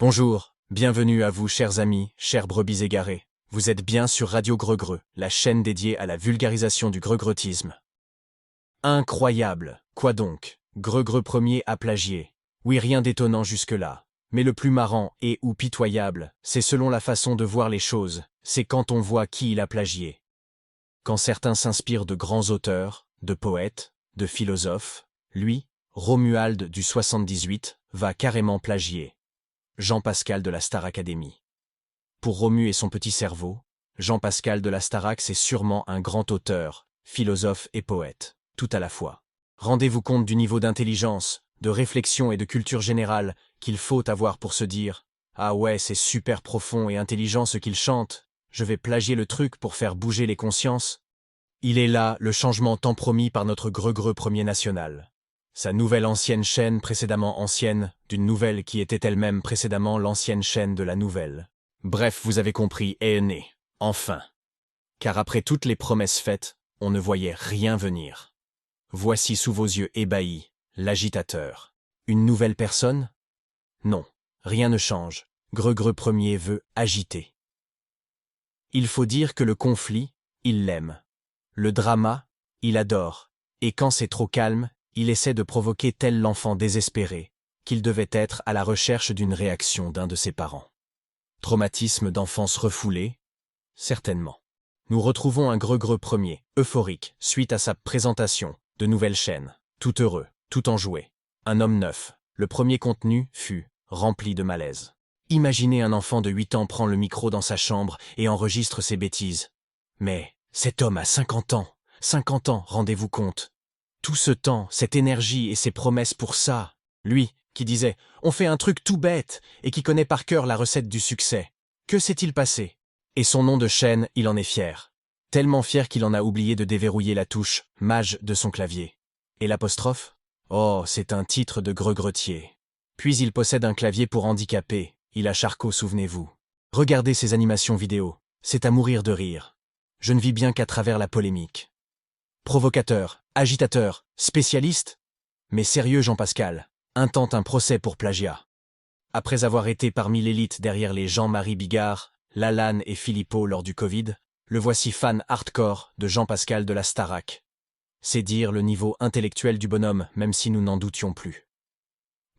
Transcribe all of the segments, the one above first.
Bonjour, bienvenue à vous chers amis, chers brebis égarés. Vous êtes bien sur Radio Greux-Greux, la chaîne dédiée à la vulgarisation du greux-greutisme. Incroyable! Quoi donc? Greux-Greux premier a plagié. Oui, rien d'étonnant jusque-là. Mais le plus marrant et ou pitoyable, c'est selon la façon de voir les choses, c'est quand on voit qui il a plagié. Quand certains s'inspirent de grands auteurs, de poètes, de philosophes, lui, Romuald du 78, va carrément plagier. Jean-Pascal de la Star Academy. Pour Romu et son petit cerveau, Jean-Pascal de la Starac c'est sûrement un grand auteur, philosophe et poète, tout à la fois. Rendez-vous compte du niveau d'intelligence, de réflexion et de culture générale qu'il faut avoir pour se dire « Ah ouais, c'est super profond et intelligent ce qu'il chante, je vais plagier le truc pour faire bouger les consciences ». Il est là, le changement tant promis par notre Greux-Greux premier national. Sa nouvelle ancienne chaîne précédemment ancienne, d'une nouvelle qui était elle-même précédemment l'ancienne chaîne de la nouvelle. Bref, vous avez compris, est né. Enfin. Car après toutes les promesses faites, on ne voyait rien venir. Voici sous vos yeux ébahis, l'agitateur. Une nouvelle personne? Non, rien ne change. Greux-Greux premier veut agiter. Il faut dire que le conflit, il l'aime. Le drama, il adore. Et quand c'est trop calme, il essaie de provoquer tel l'enfant désespéré, qu'il devait être à la recherche d'une réaction d'un de ses parents. Traumatisme d'enfance refoulé? Certainement. Nous retrouvons un Greux-Greux premier, euphorique, suite à sa présentation, de nouvelles chaînes, tout heureux, tout enjoué. Un homme neuf, le premier contenu fut rempli de malaise. Imaginez un enfant de 8 ans prend le micro dans sa chambre et enregistre ses bêtises. Mais cet homme a 50 ans, rendez-vous compte. Tout ce temps, cette énergie et ces promesses pour ça. Lui, qui disait « on fait un truc tout bête » et qui connaît par cœur la recette du succès. Que s'est-il passé? Et son nom de chaîne, il en est fier. Tellement fier qu'il en a oublié de déverrouiller la touche « mage » de son clavier. Et l'apostrophe? Oh, c'est un titre de greugretier. Puis il possède un clavier pour handicapés. Il a Charcot, souvenez-vous. Regardez ses animations vidéo. C'est à mourir de rire. Je ne vis bien qu'à travers la polémique. Provocateur, agitateur, spécialiste? Mais sérieux Jean-Pascal, intente un procès pour plagiat. Après avoir été parmi l'élite derrière les Jean-Marie Bigard, Lalanne et Philippot lors du Covid, le voici fan hardcore de Jean-Pascal de la Starac. C'est dire le niveau intellectuel du bonhomme, même si nous n'en doutions plus.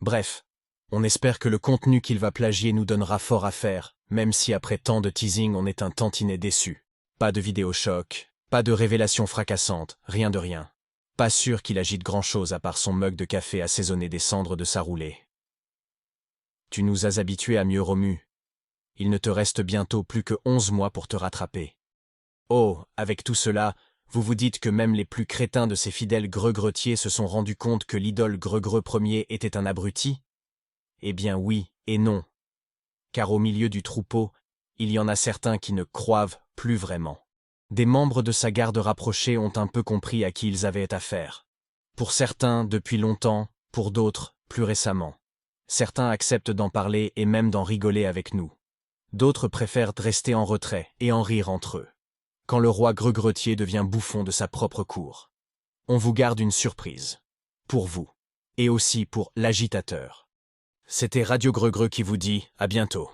Bref, on espère que le contenu qu'il va plagier nous donnera fort à faire, même si après tant de teasing on est un tantinet déçu. Pas de vidéo choc, pas de révélation fracassante, rien de rien. Pas sûr qu'il agite grand-chose à part son mug de café assaisonné des cendres de sa roulée. Tu nous as habitués à mieux, Romu. Il ne te reste bientôt plus que 11 mois pour te rattraper. Oh, avec tout cela, vous vous dites que même les plus crétins de ces fidèles greugretiers se sont rendus compte que l'idole Greux-Greux premier était un abruti? Eh bien oui et non. Car au milieu du troupeau, il y en a certains qui ne croivent plus vraiment. Des membres de sa garde rapprochée ont un peu compris à qui ils avaient affaire. Pour certains, depuis longtemps, pour d'autres, plus récemment. Certains acceptent d'en parler et même d'en rigoler avec nous. D'autres préfèrent rester en retrait et en rire entre eux. Quand le roi greugretier devient bouffon de sa propre cour. On vous garde une surprise. Pour vous. Et aussi pour l'agitateur. C'était Radio Greux-Greux qui vous dit à bientôt.